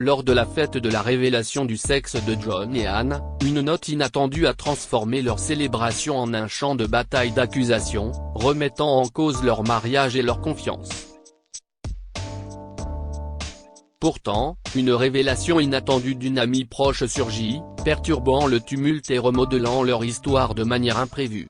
Lors de la fête de la révélation du sexe de John et Anne, une note inattendue a transformé leur célébration en un champ de bataille d'accusations, remettant en cause leur mariage et leur confiance. Pourtant, une révélation inattendue d'une amie proche surgit, perturbant le tumulte et remodelant leur histoire de manière imprévue.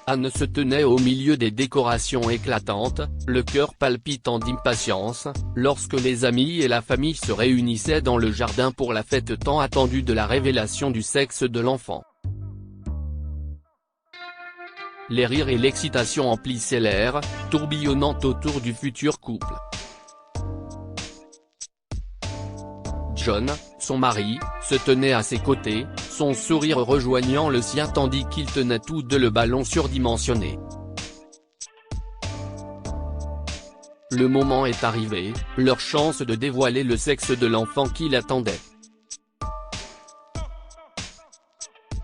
Anne se tenait au milieu des décorations éclatantes, le cœur palpitant d'impatience, lorsque les amis et la famille se réunissaient dans le jardin pour la fête tant attendue de la révélation du sexe de l'enfant. Les rires et l'excitation emplissaient l'air, tourbillonnant autour du futur couple. John, son mari, se tenait à ses côtés, son sourire rejoignant le sien tandis qu'ils tenaient tous deux le ballon surdimensionné. Le moment est arrivé, leur chance de dévoiler le sexe de l'enfant qui l'attendait.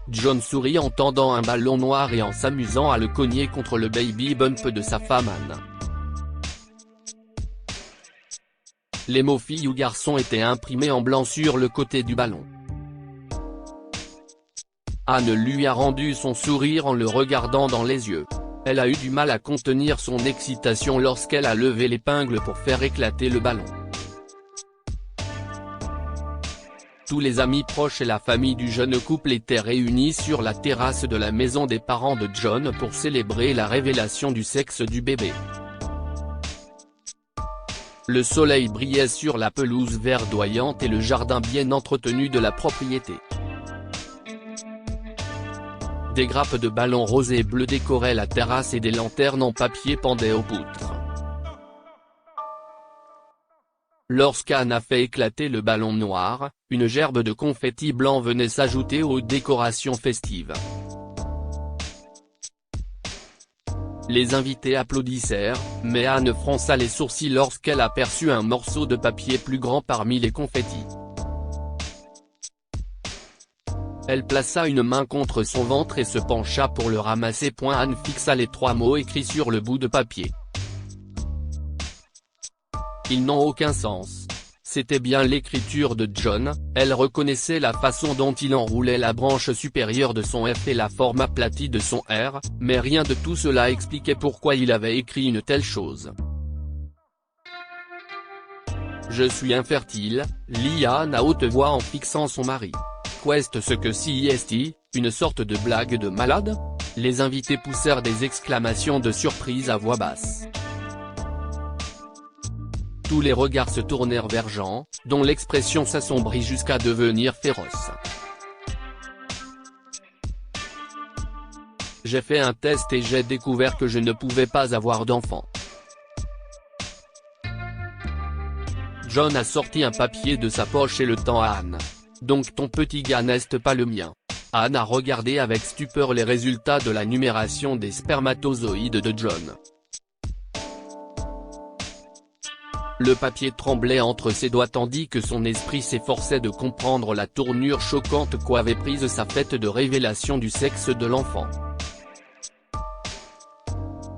John sourit en tendant un ballon noir et en s'amusant à le cogner contre le baby bump de sa femme Anne. Les mots fille ou garçon étaient imprimés en blanc sur le côté du ballon. Anne lui a rendu son sourire en le regardant dans les yeux. Elle a eu du mal à contenir son excitation lorsqu'elle a levé l'épingle pour faire éclater le ballon. Tous les amis proches et la famille du jeune couple étaient réunis sur la terrasse de la maison des parents de John pour célébrer la révélation du sexe du bébé. Le soleil brillait sur la pelouse verdoyante et le jardin bien entretenu de la propriété. Des grappes de ballons roses et bleus décoraient la terrasse et des lanternes en papier pendaient aux poutres. Lorsqu'Anne a fait éclater le ballon noir, une gerbe de confettis blanc venait s'ajouter aux décorations festives. Les invités applaudissèrent, mais Anne fronça les sourcils lorsqu'elle aperçut un morceau de papier plus grand parmi les confettis. Elle plaça une main contre son ventre et se pencha pour le ramasser. Anne fixa les 3 mots écrits sur le bout de papier. Ils n'ont aucun sens. C'était bien l'écriture de John, elle reconnaissait la façon dont il enroulait la branche supérieure de son F et la forme aplatie de son R, mais rien de tout cela expliquait pourquoi il avait écrit une telle chose. « Je suis infertile », lit Anne à haute voix en fixant son mari. « Qu'est-ce que c'est, une sorte de blague de malade ?» Les invités poussèrent des exclamations de surprise à voix basse. Tous les regards se tournèrent vers Jean, dont l'expression s'assombrit jusqu'à devenir féroce. « J'ai fait un test et j'ai découvert que je ne pouvais pas avoir d'enfant. » John a sorti un papier de sa poche et le tend à Anne. « Donc ton petit gars n'est pas le mien ?» Anne a regardé avec stupeur les résultats de la numération des spermatozoïdes de John. Le papier tremblait entre ses doigts tandis que son esprit s'efforçait de comprendre la tournure choquante qu'avait prise sa fête de révélation du sexe de l'enfant.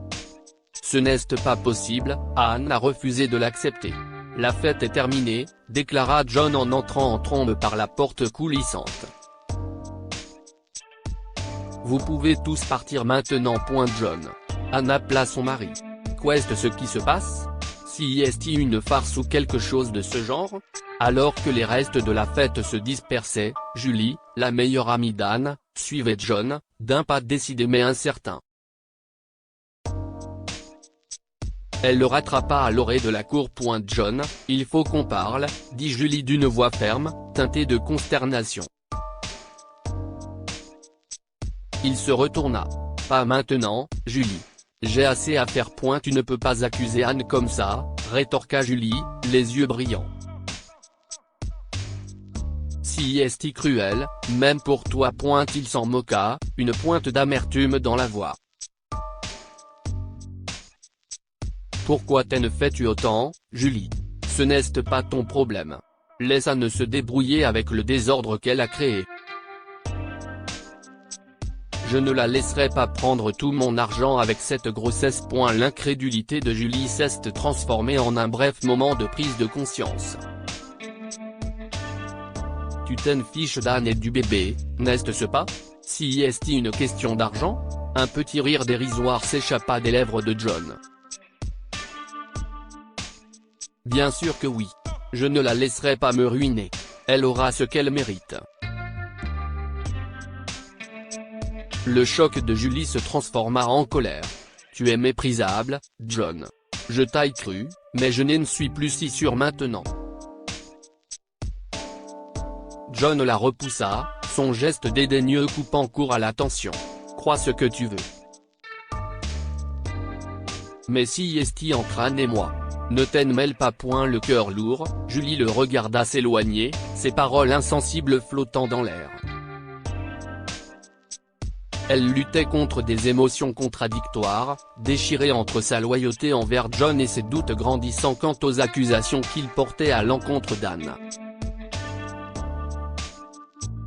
« Ce n'est pas possible », Anne a refusé de l'accepter. « La fête est terminée », déclara John en entrant en trombe par la porte coulissante. « Vous pouvez tous partir maintenant. » John. Anne appela son mari. « Qu'est-ce qui se passe ? Si est une farce ou quelque chose de ce genre ?» Alors que les restes de la fête se dispersaient, Julie, la meilleure amie d'Anne, suivait John, d'un pas décidé mais incertain. Elle le rattrapa à l'orée de la cour. « John, il faut qu'on parle », dit Julie d'une voix ferme, teintée de consternation. Il se retourna. « Pas maintenant, Julie. J'ai assez à faire. Tu ne peux pas accuser Anne comme ça, » rétorqua Julie, les yeux brillants. « Si est cruel, même pour toi. » Il s'en moqua, une pointe d'amertume dans la voix. « Pourquoi t'en fais-tu autant, Julie? Ce n'est pas ton problème. Laisse Anne se débrouiller avec le désordre qu'elle a créé. » Je ne la laisserai pas prendre tout mon argent avec cette grossesse. L'incrédulité de Julie s'est transformée en un bref moment de prise de conscience. Tu t'en fiches d'Anne et du bébé, n'est-ce pas? Si est une question d'argent? Un petit rire dérisoire s'échappa des lèvres de John. Bien sûr que oui. Je ne la laisserai pas me ruiner. Elle aura ce qu'elle mérite. Le choc de Julie se transforma en colère. Tu es méprisable, John. Je t'ai cru, mais je ne suis plus si sûr maintenant. John la repoussa, son geste dédaigneux coupant court à la tension. Crois ce que tu veux. Mais si est entre Anne et moi. Ne t'en mêle pas. Le cœur lourd, Julie le regarda s'éloigner, ses paroles insensibles flottant dans l'air. Elle luttait contre des émotions contradictoires, déchirée entre sa loyauté envers John et ses doutes grandissants quant aux accusations qu'il portait à l'encontre d'Anne.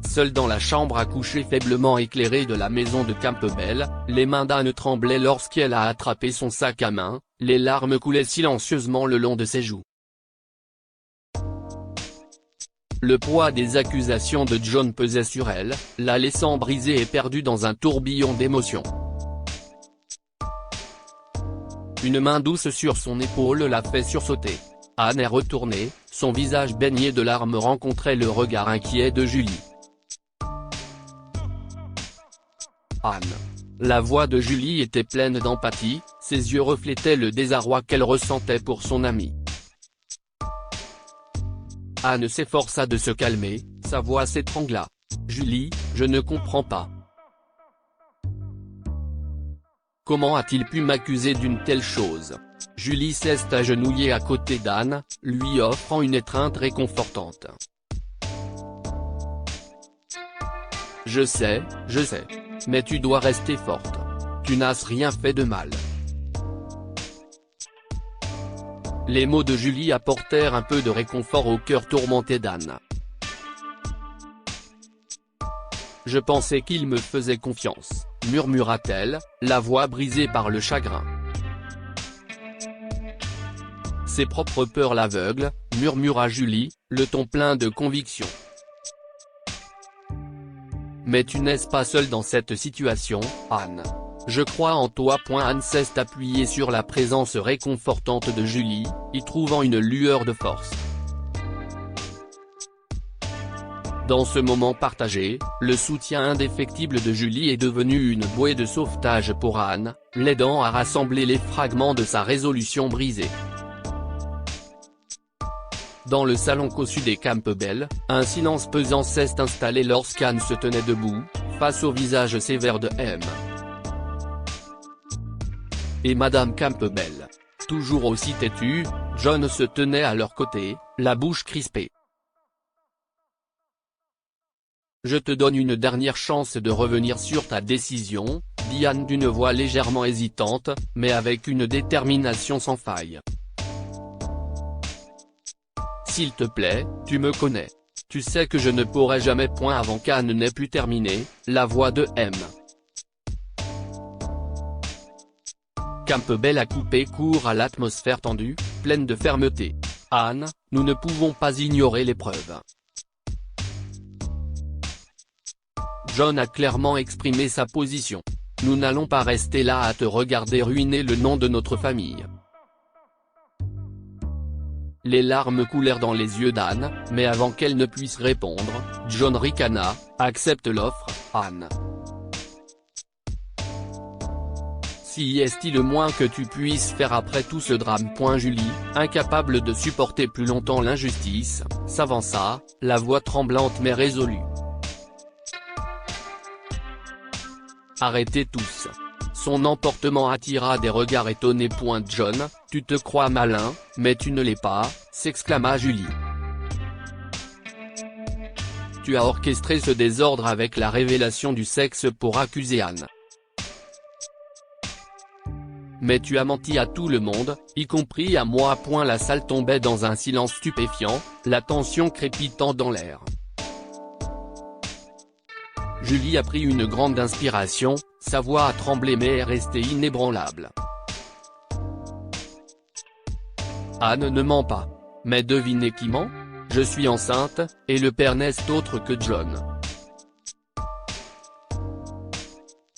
Seule dans la chambre à coucher faiblement éclairée de la maison de Campbell, les mains d'Anne tremblaient lorsqu'elle a attrapé son sac à main, les larmes coulaient silencieusement le long de ses joues. Le poids des accusations de John pesait sur elle, la laissant brisée et perdue dans un tourbillon d'émotions. Une main douce sur son épaule la fait sursauter. Anne est retournée, son visage baigné de larmes rencontrait le regard inquiet de Julie. Anne. La voix de Julie était pleine d'empathie, ses yeux reflétaient le désarroi qu'elle ressentait pour son amie. Anne s'efforça de se calmer, sa voix s'étrangla. Julie, je ne comprends pas. Comment a-t-il pu m'accuser d'une telle chose? Julie s'est agenouillée à côté d'Anne, lui offrant une étreinte réconfortante. Je sais, mais tu dois rester forte. Tu n'as rien fait de mal. Les mots de Julie apportèrent un peu de réconfort au cœur tourmenté d'Anne. Je pensais qu'il me faisait confiance, murmura-t-elle, la voix brisée par le chagrin. Ses propres peurs l'aveuglent, murmura Julie, le ton plein de conviction. Mais tu n'es pas seule dans cette situation, Anne. Je crois en toi. Anne s'est appuyée sur la présence réconfortante de Julie, y trouvant une lueur de force. Dans ce moment partagé, le soutien indéfectible de Julie est devenu une bouée de sauvetage pour Anne, l'aidant à rassembler les fragments de sa résolution brisée. Dans le salon cossu des Campbell, un silence pesant s'est installé lorsqu'Anne se tenait debout, face au visage sévère de M. et Madame Campbell. Toujours aussi têtu, John se tenait à leur côté, la bouche crispée. Je te donne une dernière chance de revenir sur ta décision, dit Anne d'une voix légèrement hésitante, mais avec une détermination sans faille. S'il te plaît, tu me connais. Tu sais que je ne pourrai jamais avant qu'Anne n'ait pu terminer, la voix de M. Campbell a coupé court à l'atmosphère tendue, pleine de fermeté. Anne, nous ne pouvons pas ignorer l'épreuve. John a clairement exprimé sa position. Nous n'allons pas rester là à te regarder ruiner le nom de notre famille. Les larmes coulèrent dans les yeux d'Anne, mais avant qu'elle ne puisse répondre, John ricana, accepte l'offre, Anne. Si est-il le moins que tu puisses faire après tout ce drame. Julie, incapable de supporter plus longtemps l'injustice, s'avança, la voix tremblante mais résolue. Arrêtez tous. Son emportement attira des regards étonnés. John, tu te crois malin, mais tu ne l'es pas, s'exclama Julie. Tu as orchestré ce désordre avec la révélation du sexe pour accuser Anne. Mais tu as menti à tout le monde, y compris à moi. La salle tombait dans un silence stupéfiant, la tension crépitant dans l'air. Julie a pris une grande inspiration, sa voix a tremblé mais est restée inébranlable. Anne ne ment pas. Mais devinez qui ment ? Je suis enceinte, et le père n'est autre que John.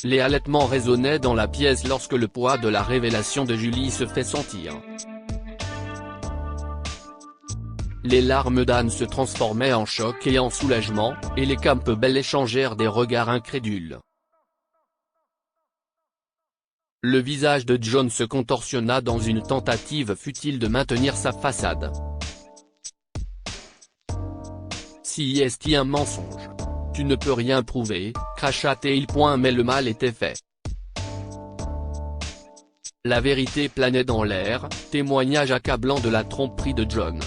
Les halètements résonnaient dans la pièce lorsque le poids de la révélation de Julie se fait sentir. Les larmes d'Anne se transformaient en choc et en soulagement, et les Campbell échangèrent des regards incrédules. Le visage de John se contorsionna dans une tentative futile de maintenir sa façade. Si est un mensonge. Tu ne peux rien prouver, cracha-t-il. Mais le mal était fait. La vérité planait dans l'air, témoignage accablant de la tromperie de John.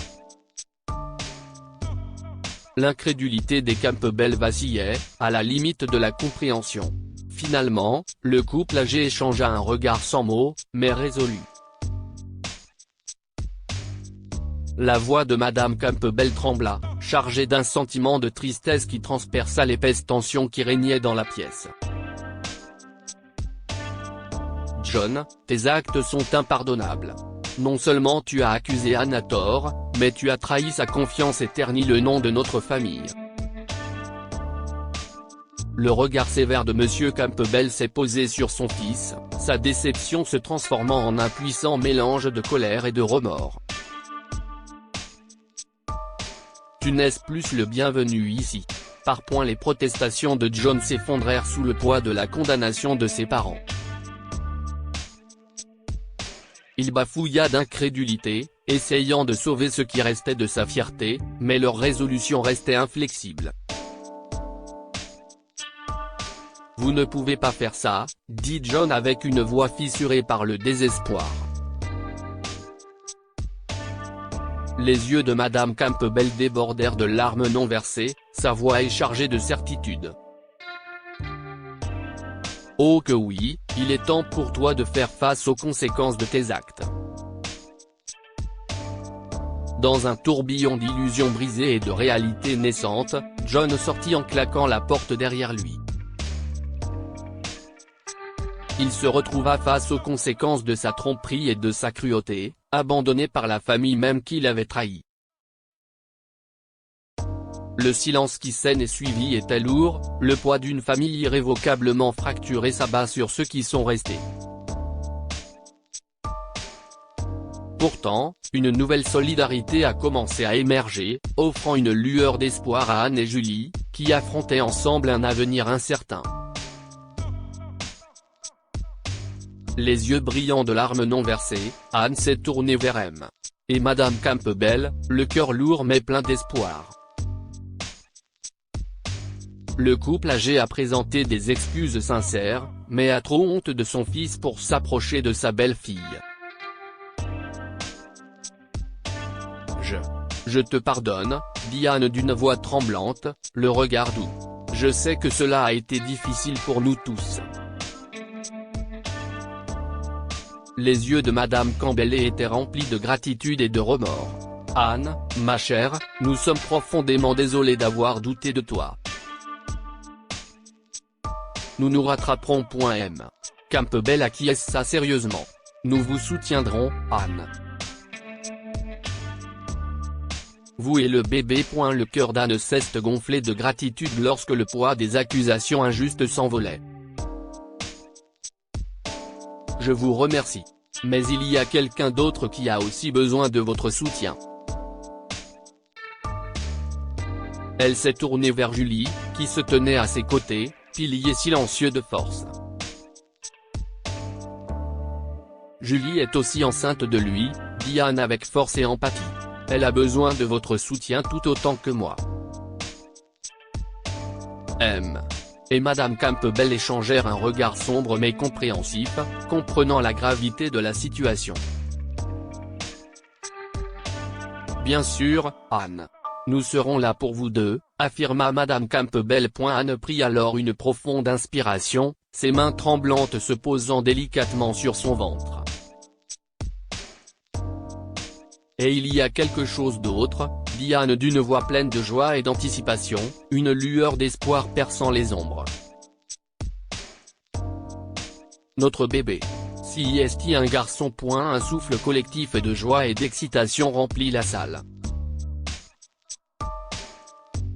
L'incrédulité des Campbell vacillait, à la limite de la compréhension. Finalement, le couple âgé échangea un regard sans mots, mais résolu. La voix de Madame Campbell trembla, chargée d'un sentiment de tristesse qui transperça l'épaisse tension qui régnait dans la pièce. John, tes actes sont impardonnables. Non seulement tu as accusé Anne à tort, mais tu as trahi sa confiance et terni le nom de notre famille. Le regard sévère de Monsieur Campbell s'est posé sur son fils, sa déception se transformant en un puissant mélange de colère et de remords. Tu n'es plus le bienvenu ici. Par points les protestations de John s'effondrèrent sous le poids de la condamnation de ses parents. Il bafouilla d'incrédulité, essayant de sauver ce qui restait de sa fierté, mais leur résolution restait inflexible. Vous ne pouvez pas faire ça, dit John avec une voix fissurée par le désespoir. Les yeux de Madame Campbell débordèrent de larmes non versées, sa voix est chargée de certitude. Oh que oui, il est temps pour toi de faire face aux conséquences de tes actes. Dans un tourbillon d'illusions brisées et de réalités naissantes, John sortit en claquant la porte derrière lui. Il se retrouva face aux conséquences de sa tromperie et de sa cruauté, abandonné par la famille même qu'il avait trahi. Le silence qui s'en est suivi était lourd, le poids d'une famille irrévocablement fracturée s'abat sur ceux qui sont restés. Pourtant, une nouvelle solidarité a commencé à émerger, offrant une lueur d'espoir à Anne et Julie, qui affrontaient ensemble un avenir incertain. Les yeux brillants de larmes non versées, Anne s'est tournée vers M. Et Madame Campbell, le cœur lourd mais plein d'espoir. Le couple âgé a présenté des excuses sincères, mais a trop honte de son fils pour s'approcher de sa belle-fille. Je te pardonne, dit Anne d'une voix tremblante, le regard doux. Je sais que cela a été difficile pour nous tous. Les yeux de Madame Campbell étaient remplis de gratitude et de remords. Anne, ma chère, nous sommes profondément désolés d'avoir douté de toi. Nous nous rattraperons. M. Campbell acquiesça sérieusement. Nous vous soutiendrons, Anne. Vous et le bébé. Le cœur d'Anne cesse de gonfler de gratitude lorsque le poids des accusations injustes s'envolait. Je vous remercie. Mais il y a quelqu'un d'autre qui a aussi besoin de votre soutien. Elle s'est tournée vers Julie, qui se tenait à ses côtés, pilier silencieux de force. Julie est aussi enceinte de lui, dit Anne avec force et empathie. Elle a besoin de votre soutien tout autant que moi. M. Et Madame Campbell échangèrent un regard sombre mais compréhensif, comprenant la gravité de la situation. Bien sûr, Anne. Nous serons là pour vous deux, affirma Madame Campbell. Anne prit alors une profonde inspiration, ses mains tremblantes se posant délicatement sur son ventre. Et il y a quelque chose d'autre, dit Anne d'une voix pleine de joie et d'anticipation, une lueur d'espoir perçant les ombres. Notre bébé. CIST un garçon. Un souffle collectif de joie et d'excitation remplit la salle.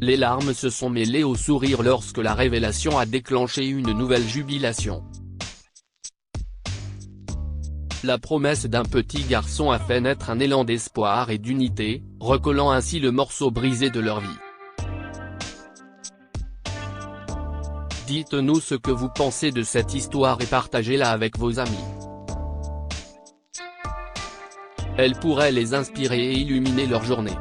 Les larmes se sont mêlées au sourire lorsque la révélation a déclenché une nouvelle jubilation. La promesse d'un petit garçon a fait naître un élan d'espoir et d'unité, recollant ainsi le morceau brisé de leur vie. Dites-nous ce que vous pensez de cette histoire et partagez-la avec vos amis. Elle pourrait les inspirer et illuminer leur journée.